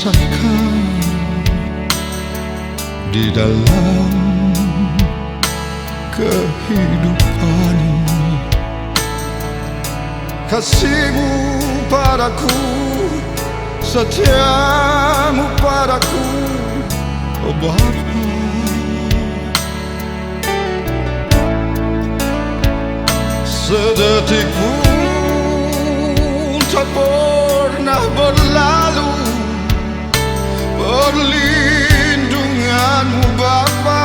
rasakan di dalam kehidupan ini. Kasihmu padaku, setiamu padaku, oh Bapa. Sedetik pun tak pernah berlalu, perlindunganmu Bapa.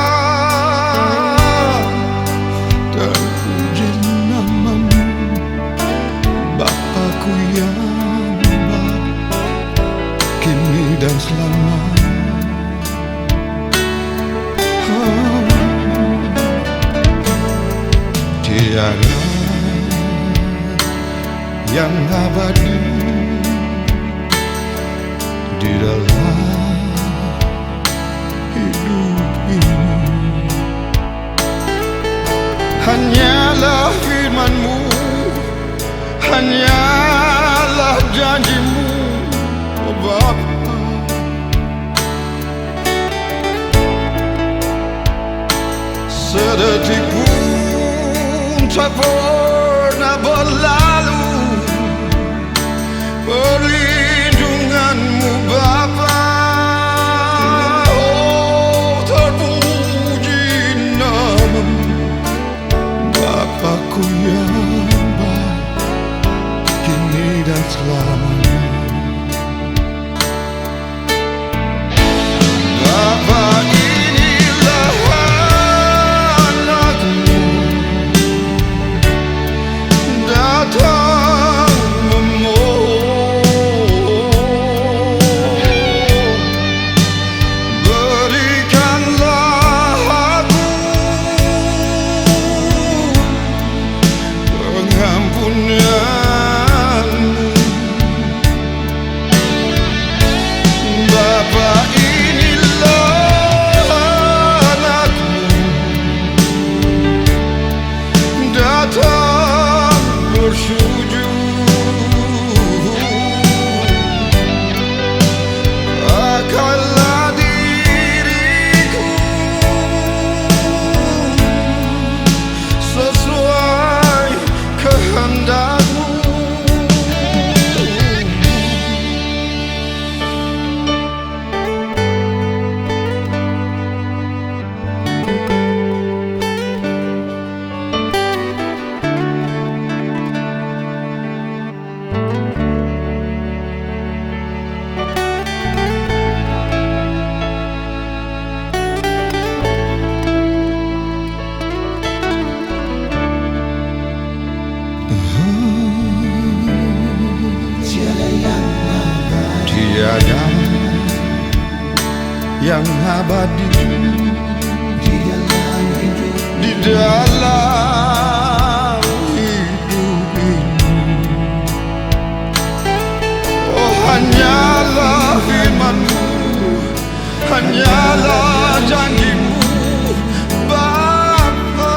Terpuji namamu, Bapakku yang baik, kini dan selamanya. Tiada yang abadi di dalam hidup ini. Hanyalah firman-Mu, hanyalah janji-Mu, oh Bapa. Sedetik pun tak pernah berlalu, perlindungan-Mu Bapa. Oh, terpuji namamu, Bapakku yang baik, kini dan selamanya. Bapa, inilah anakmu, datang memohon. Berikanlah aku pengampunan-Mu. Bapa, inilah anakmu, datang bersujud. Pakailah diriku sesuai kehendak-Mu. Tiada yang abadi di dalam hidup ini. Oh, hanyalah firman-Mu, hanyalah janji-Mu Bapa.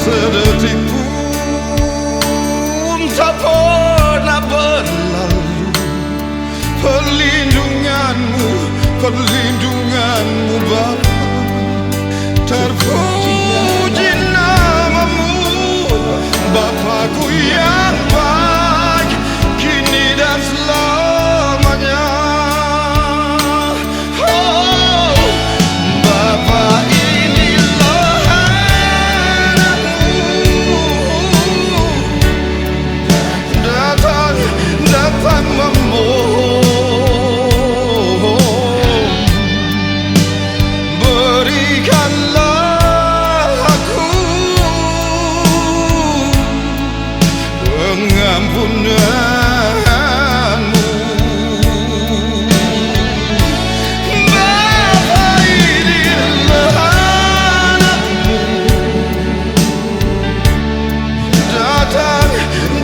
Sedetik pun tak pernah berlalu, perlindungan-Mu, perlindungan-Mu Bapa. Terpuji namamu, Bapakku yang baik, kini dan selamanya. Oh, Bapa, inilah anakmu, datang memohon. Berikanlah aku pengampunan-Mu. Bapa, inilah anakmu,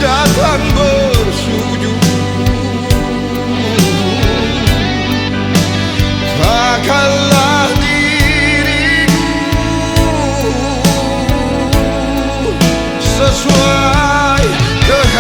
datang bersujud. Pakailah diriku sesuai kehendak-Mu.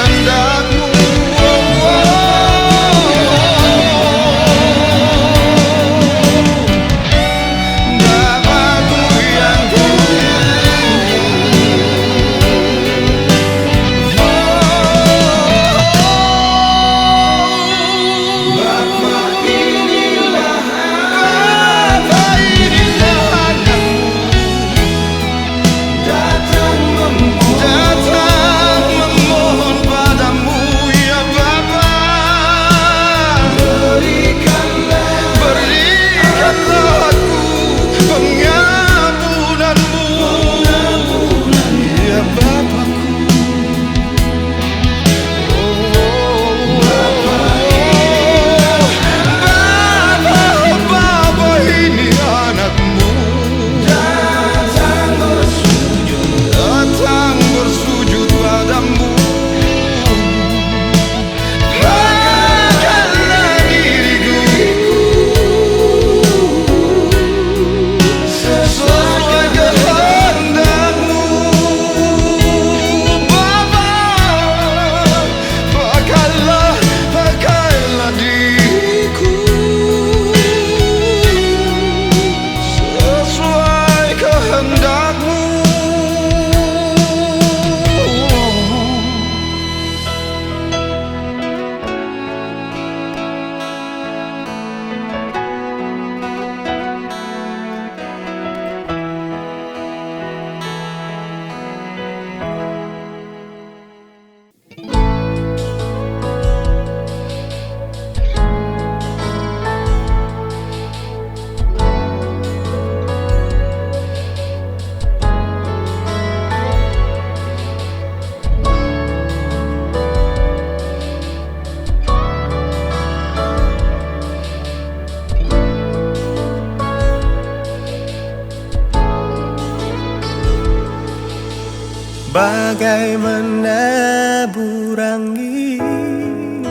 Bagaimana angin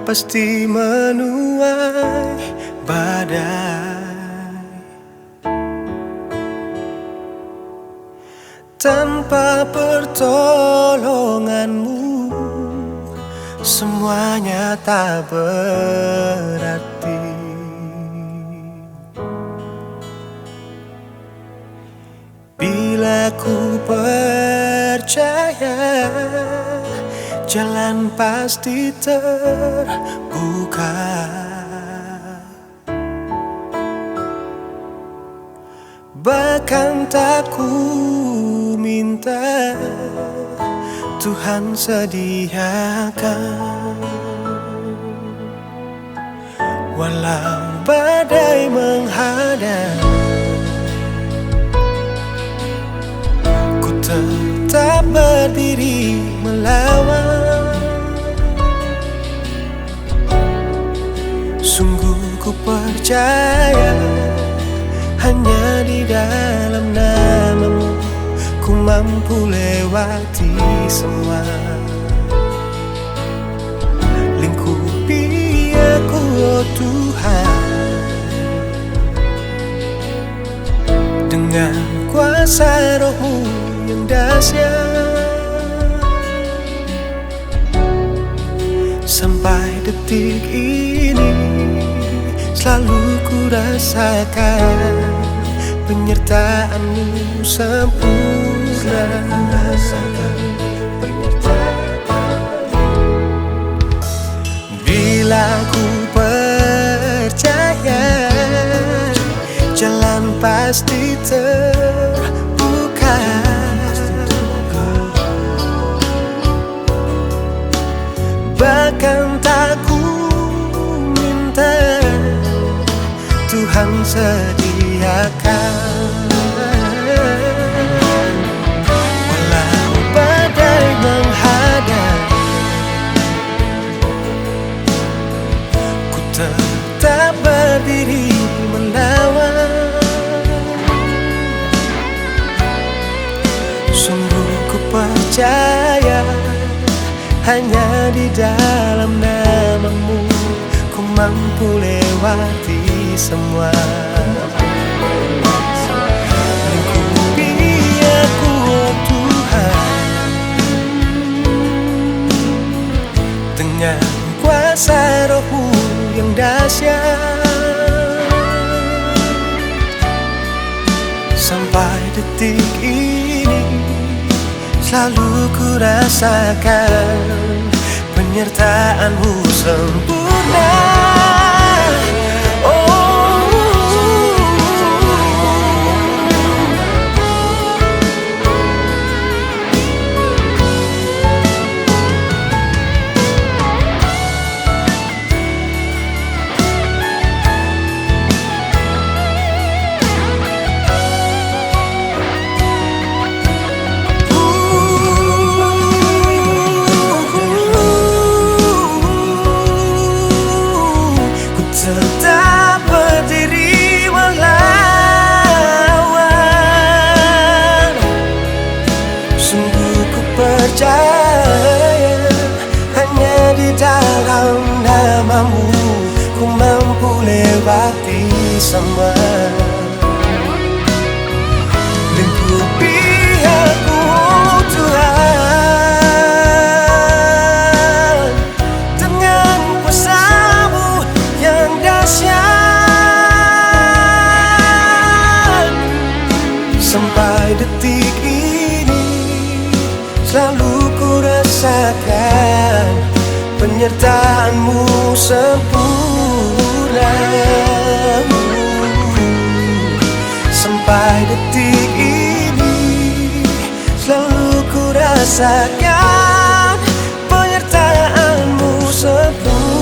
pasti menuai badai. Tanpa pertolonganmu semuanya tak berarti. Bila ku percaya jalan pasti terbuka, bahkan tak ku minta Tuhan sediakan. Walau badai menghadang, ku tetap berdiri melawan. Sungguh ku percaya hanya di dalam nama-Mu ku mampu lewati semua. Lingkupi aku, oh Tuhan, dengan kuasa Roh-Mu yang dahsyat. Sampai detik ini selalu ku rasakan penyertaan-Mu sempurna. Bila ku percaya jalan pasti terbuka, bahkan tak ku minta Tuhan sediakan. Walau badai menghadang, ku tetap berdiri melawan. Sungguh ku percaya hanya di dalam nama-Mu ku mampu lewati semua. Lingkupi aku, oh Tuhan, dengan kuasa Roh-Mu yang dahsyat. Sampai detik ini selalu ku rasakan penyertaan-Mu sempurna. Tetap berdiri melawan. Sungguh ku percaya hanya di dalam nama-Mu ku mampu lewati semua. Lingkupi aku, Tuhan, dengan kuasa-Mu yang dahsyat. Sampai detik ini selalu ku rasakan penyertaan-Mu sempurna. Sampai detik ini selalu ku rasakan penyertaan-Mu sempurna.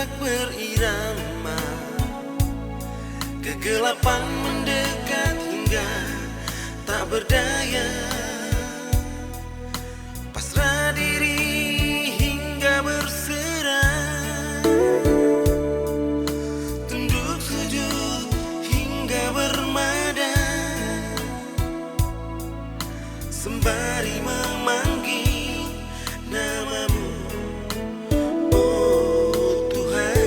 tak berirama, kegelapan mendekat hingga tak berdaya, pasrah diri hingga berserah, tunduk sujud hingga bermada, sembari memanggil namamu, oh Tuhan.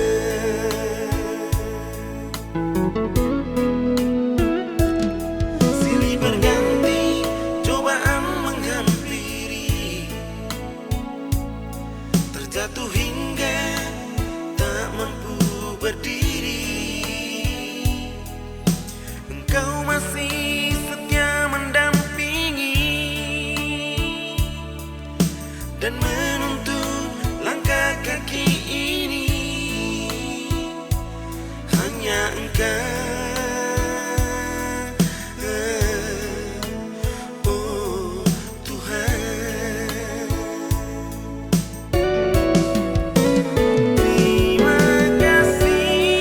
Silih berganti cobaan menghampiri, terjatuh hingga tak mampu berdiri. Engkau masih setia mendampingi dan menuntun langkah kaki ini. Hanya Engkau, oh Tuhan. Terima kasih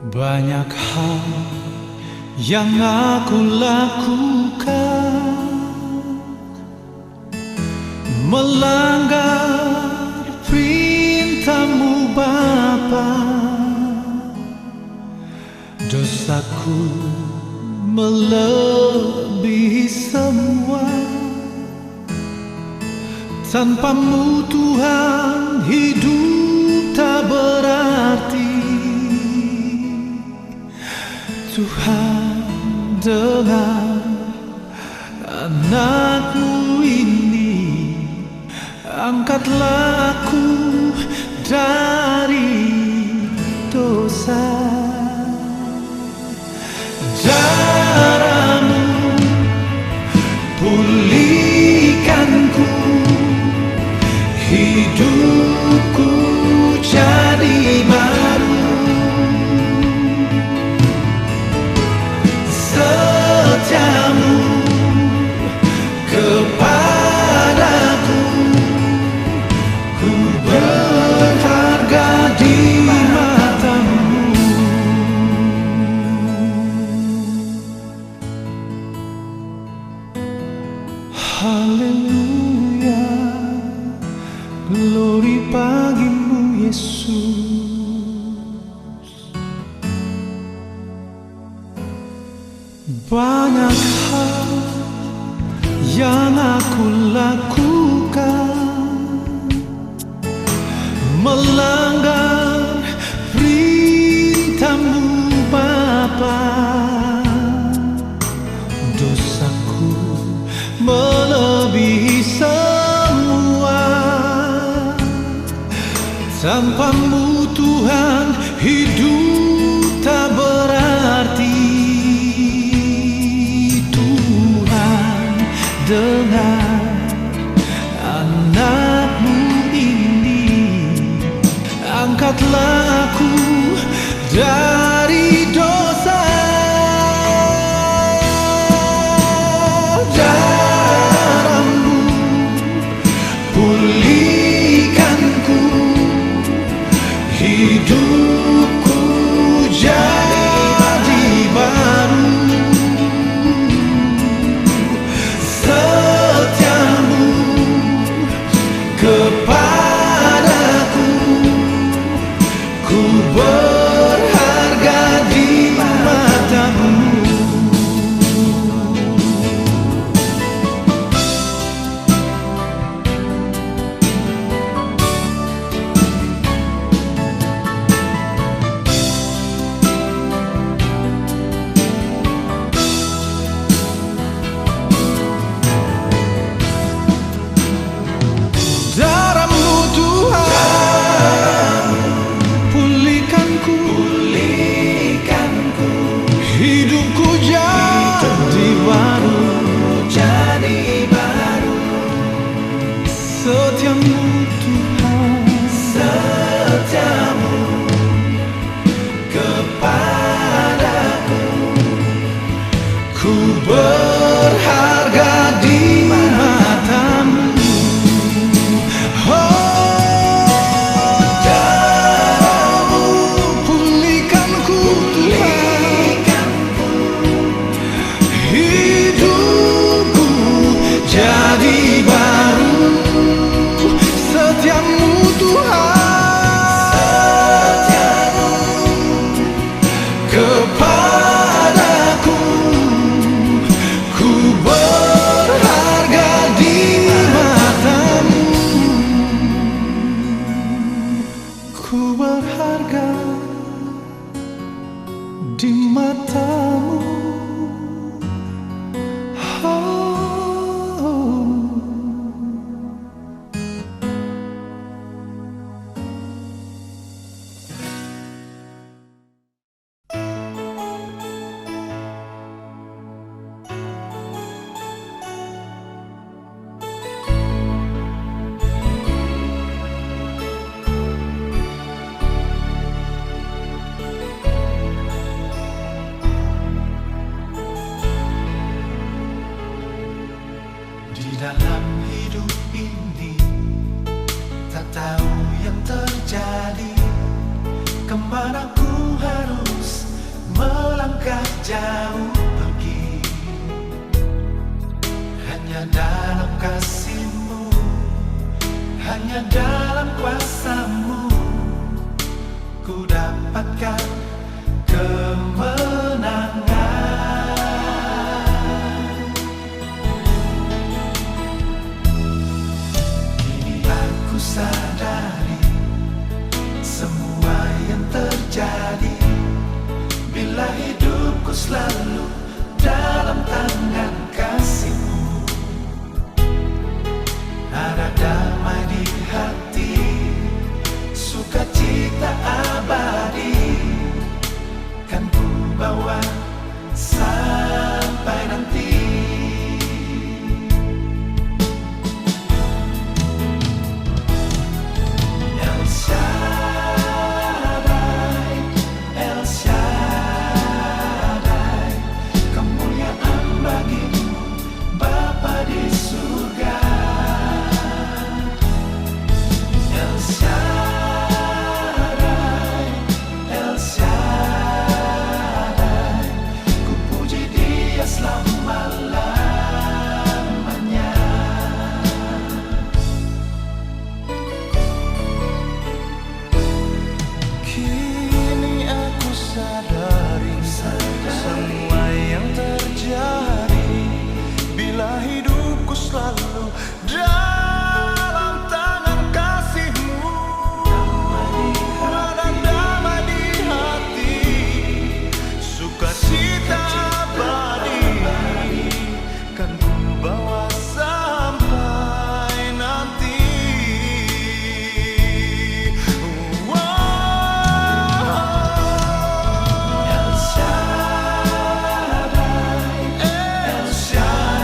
Banyak hal yang aku lakukan, melanggar perintah-Mu Bapa. Dosaku melebihi semua. Tanpa-Mu Tuhan hidup tak berarti. Tuhan, dengan anak-Mu ini, angkatlah aku dari dosa. Darah-Mu pulihkanku, hidupku jadi baru. Setiamu kepadaku, ku berharga di mata-Mu. Haleluya, glory bagi-Mu Yesus. Banyak hal yang aku lakukan, melanggar perintah-Mu Bapa. Dosaku melebihi semua. Tanpa-Mu Tuhan hidup tak berarti. Dengan anak-Mu ini, angkatlah aku dari dosa. Darah-Mu pulihkanku, hidupku jadi baru. Setiamu kepadaku, ku berharga di mata-Mu. Darah-Mu Tuhan pulihkanku, hidupku jadi baru. Setiamu Tuhan, setiamu kepadaku, ku berharga di mata-Mu. Jadi baru. Setiamu Tuhan, kepadaku, ku berharga di mata-Mu. Ku berharga di mata-Mu. jauh pergi, hanya dalam kasih-Mu, hanya dalam kuasa-Mu ku dapatkan kemenangan. Kini aku sadari semua yang terjadi bila hidupku selalu dalam tangan kasih-Mu. Ada damai di hati, sukacita abadi kan ku bawa sampai nanti. El Shaddai, El Shaddai, kemuliaan bagi-Mu Bapa di surga. El Shaddai, El Shaddai, ku puji Dia selama-lamanya. Kini aku sadari semua yang terjadi bila hidupku selalu dalam tangan kasih-Mu. Ada damai di hati, sukacita abadi kan ku bawa sampai nanti. El Shaddai, El Shaddai,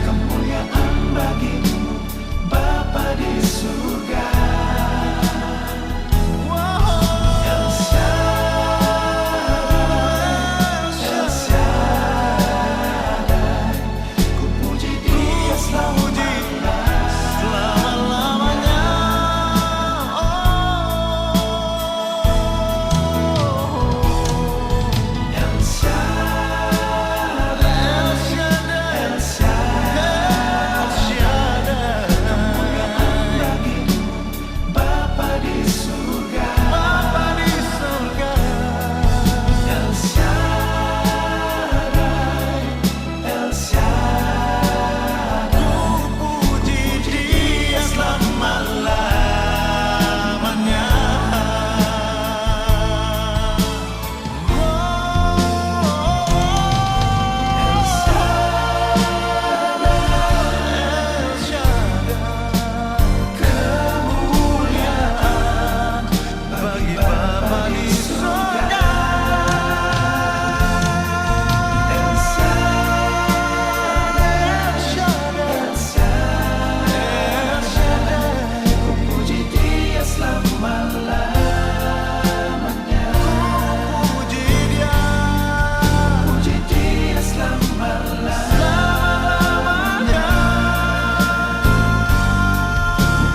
kemuliaan bagi-Mu Bapa di surga. El Shaddai, El Shaddai, ku puji Dia selama-lamanya. El Shaddai, El Shaddai, kemuliaan bagi-Mu Bapa di surga. El Shaddai, El Shaddai, ku puji Dia selama-lamanya. El Shaddai, kemuliaan bagi Bapa di surga. El Shaddai, ku puji Dia selama-lamanya. Puji Dia selama-lamanya.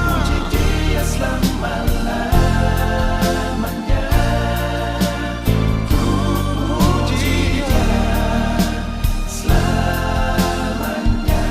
Puji Dia selama-lamanya. Puji Dia selamanya.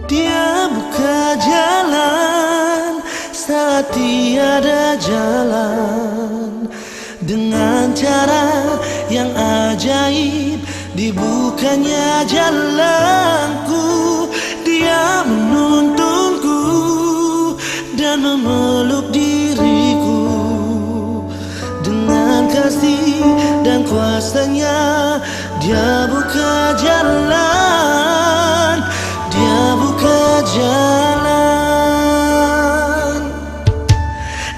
Dia buka jalan saat tiada jalan, dengan cara yang ajaib dibukanya jalanku. Dia menuntunku dan memeluk diriku dengan kasih dan kuasa-Nya. Dia buka jalan, Dia buka jalan,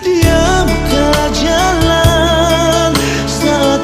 Dia buka jalan saat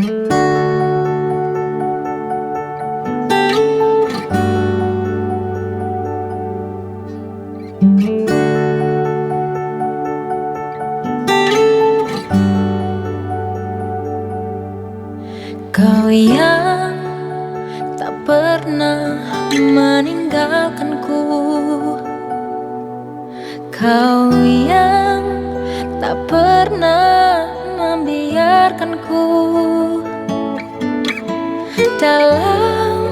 Kau yang tak pernah meninggalkanku, kau yang tak pernah membiarkanku dalam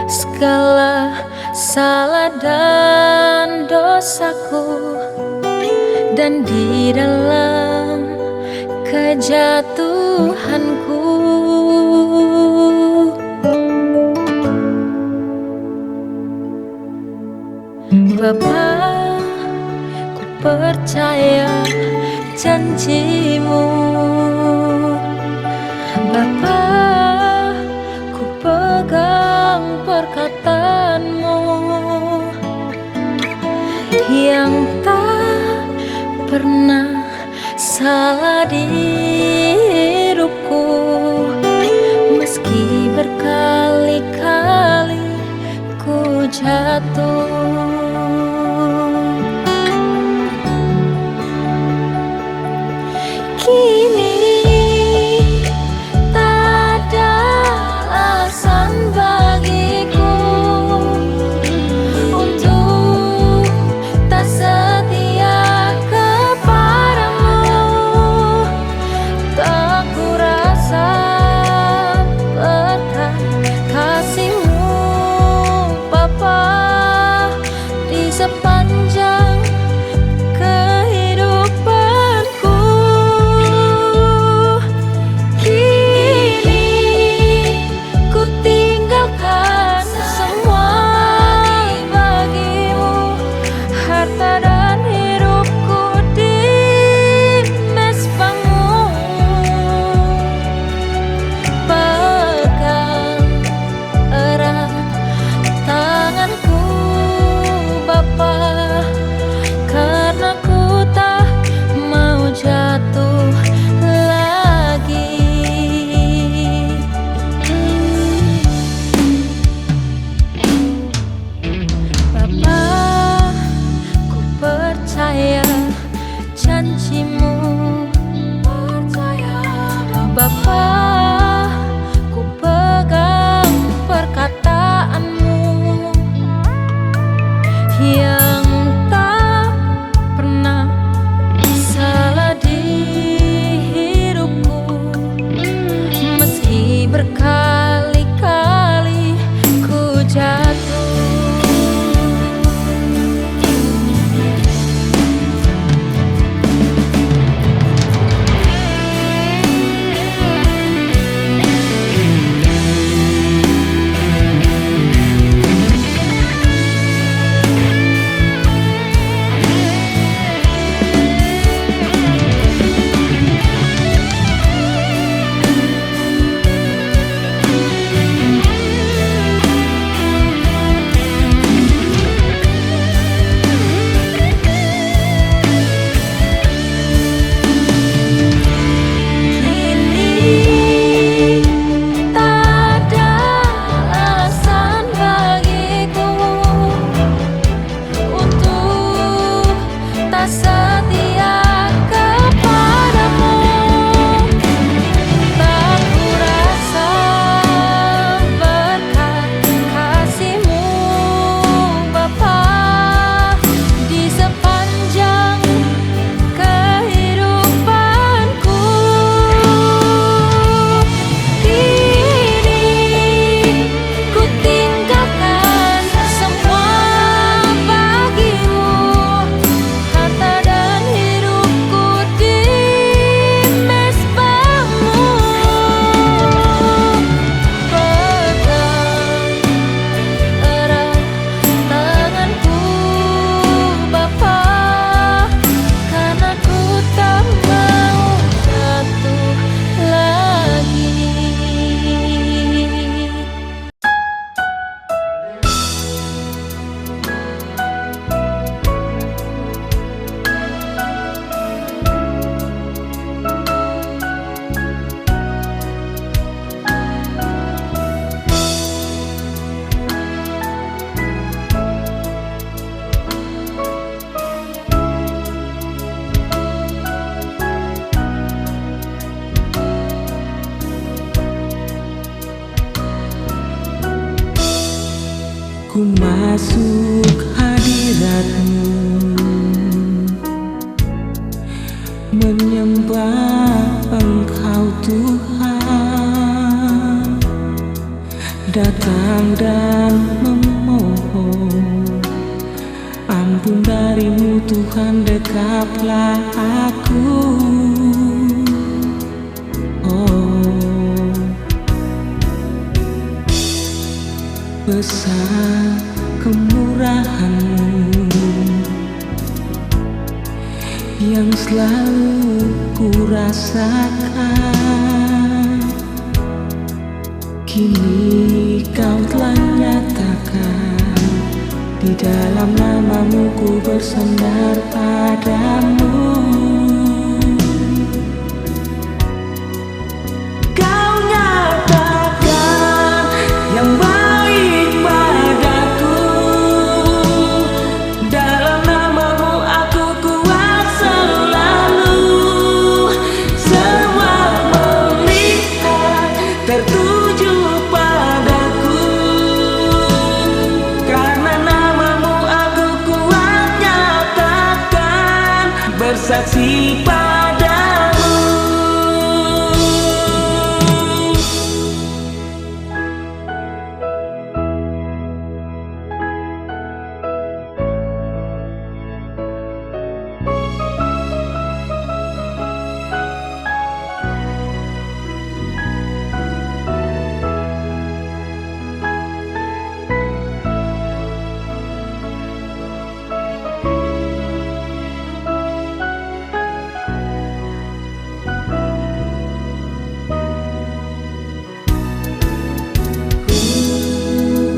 segala salah dan dosaku, dan di dalam kejatuhanku. Bapa, ku percaya janjimu. Bapa, ku pegang perkataanmu yang tak pernah salah di hidupku, meski berkali-kali ku jatuh. Kini tak ada alasan bagiku untuk tak setia kepadamu. Tak kurasa berkat kasih-Mu Bapa di sepanjang kehidupanku. Kini ku tinggalkan semua bagi-Mu, harta dan hidupku di mesbah-Mu. Pegang erat tanganku Bapa, karena ku tak mau jatuh lagi. Bapa, ku percaya janji-Mu. Bapa, ku pegang perkataanmu yang tak pernah salah di hidupku, meski berkali-kali ku jatuh. ku masuk hadirat-Mu, menyembah Engkau Tuhan, datang dan memohon ampun dari-Mu Tuhan, dekaplah aku. Besar kemurahan-Mu yang selalu ku rasakan, kini Kau telah nyatakan, di dalam nama-Mu ku bersandar padamu. Kau nyatakan yang baik padaku, dalam nama-Mu aku kuat selalu. Semua melihat tertuju padaku, karena nama-Mu aku kuat nyatakan, bersaksi padamu.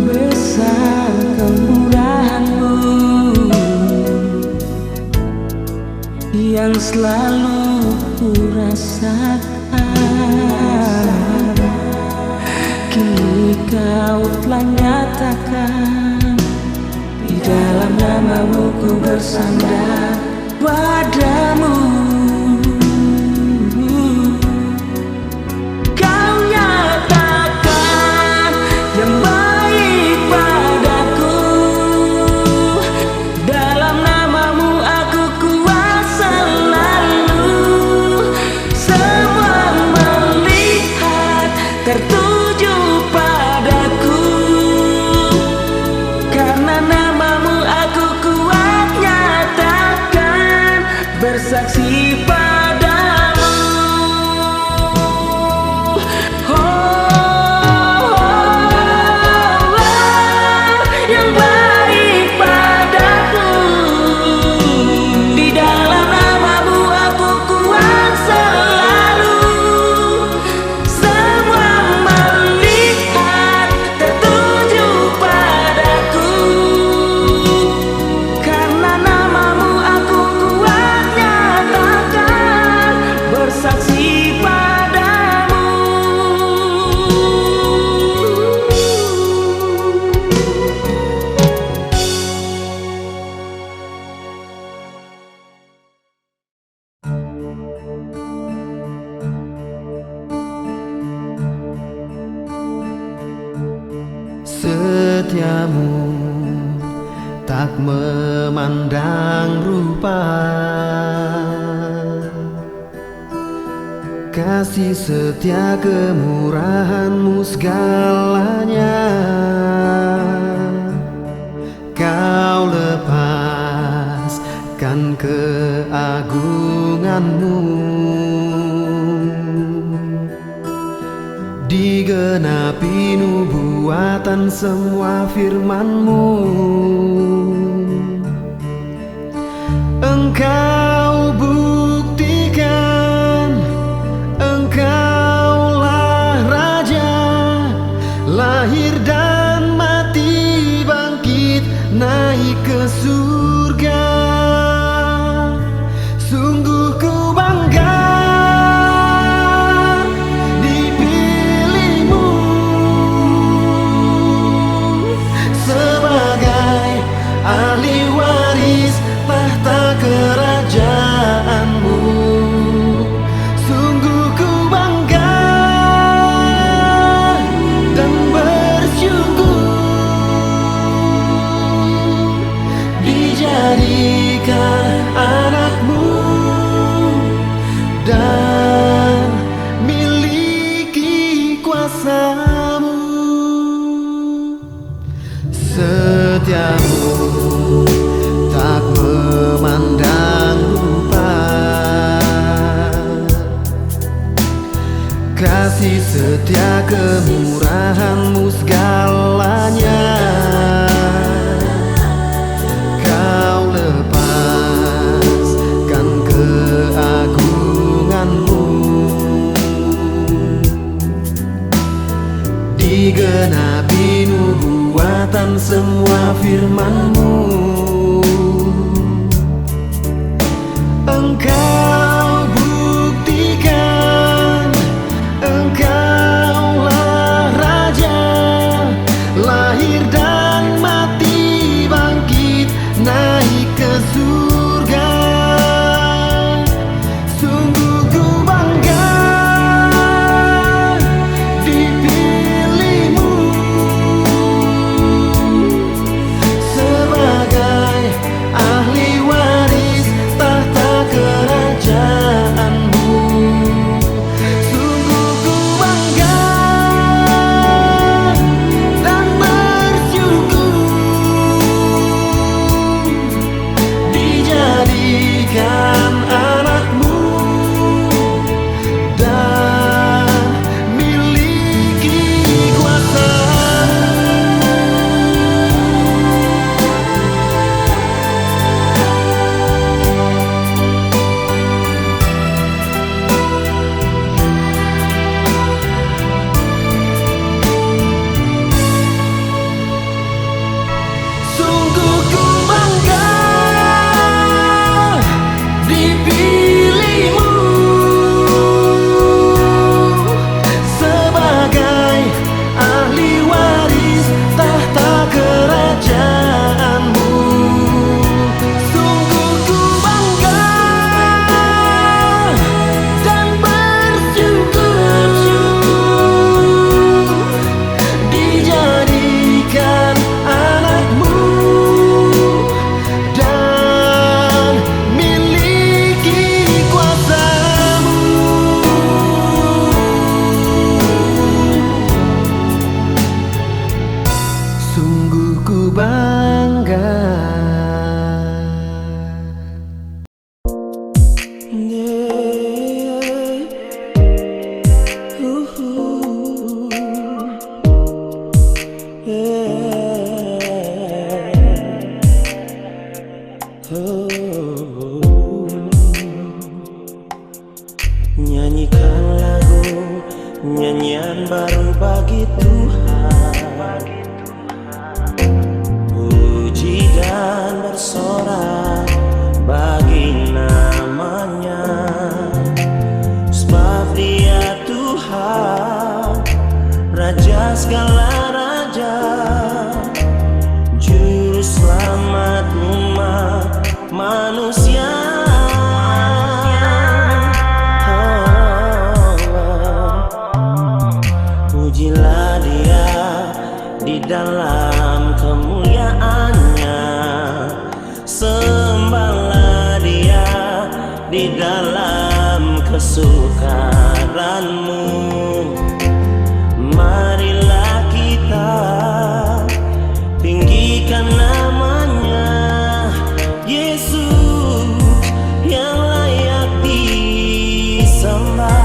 Besar kemurahan-Mu yang selalu ku rasakan, kini Kau telah nyatakan, di dalam nama-Mu ku bersandar padamu. Kau nyatakan yang baik padaku, dalam nama-Mu aku kuat selalu. Semua melihat tertuju padaku, karena nama-Mu aku kuat nyatakan, bersaksi padamu. Yang baik padaku, di dalam nama-Mu aku kuat selalu. Semua melihat tertuju padaku, karena nama-Mu aku kuat nyatakan, bersaksi padamu. Setiamu tak memandang rupa, kasih setia kemurahan-Mu segalanya. Kau lepaskan keagungan-Mu, digenapi nubuatan semua firman-Mu. Engkau buktikan, Engkaulah Raja, lahir dan mati, bangkit naik ke surga. Sungguh ku bangga dipilih-Mu sebagai ahli waris tahta kerajaan-Mu. Sungguh ku bangga dan bersyukur kuasamu. Setiamu tak memandang rupa, kasih setia kemurahanmu segalanya. Kau lepaskan keagunganmu, digenapi nubuatan semua firman-Mu. Engkau buktikan Engkaulah Raja, lahir dan mati, bangkit naik ke surga. Sungguh ku bangga dipilihmu sebagai ahli waris tahta kerajaanmu. Sungguh ku bangga dan bersyukur dijadikan anakmu dan miliki kuasamu. Sungguh ku bangga dipilihmu sebagai ahli waris tahta kerajaanmu. Sungguh ku bangga dan bersyukur dijadikan anakmu dan miliki kuasamu. Sungguh ku bangga. Nyanyikan lagu, nyanyian baru bagi Tuhan. Puji dan bersorak bagi namanya, sebab Dia Tuhan, Raja segala raja, Juru selamat umat manusia. Pujilah Dia di dalam kemuliaannya, sembahlah Dia di dalam kesukaranmu. Marilah kita tinggikan namanya, Yesus yang layak disembah.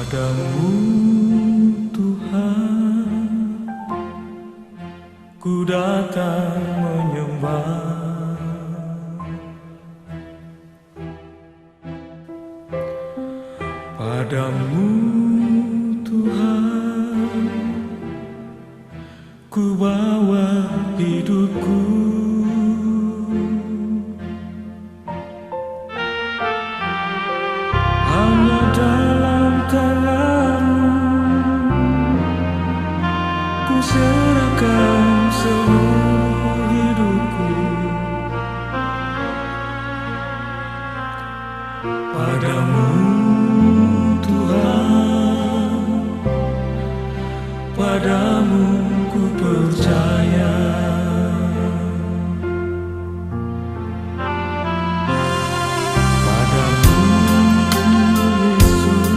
Padamu Tuhan, ku datang menyembah. Padamu Tuhan, ku bawa hidupku. Hanya dalam tangan-Mu ku serahkan seluruh hidupku. Padamu Tuhan, padamu ku percaya. Padamu Yesus,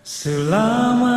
Selama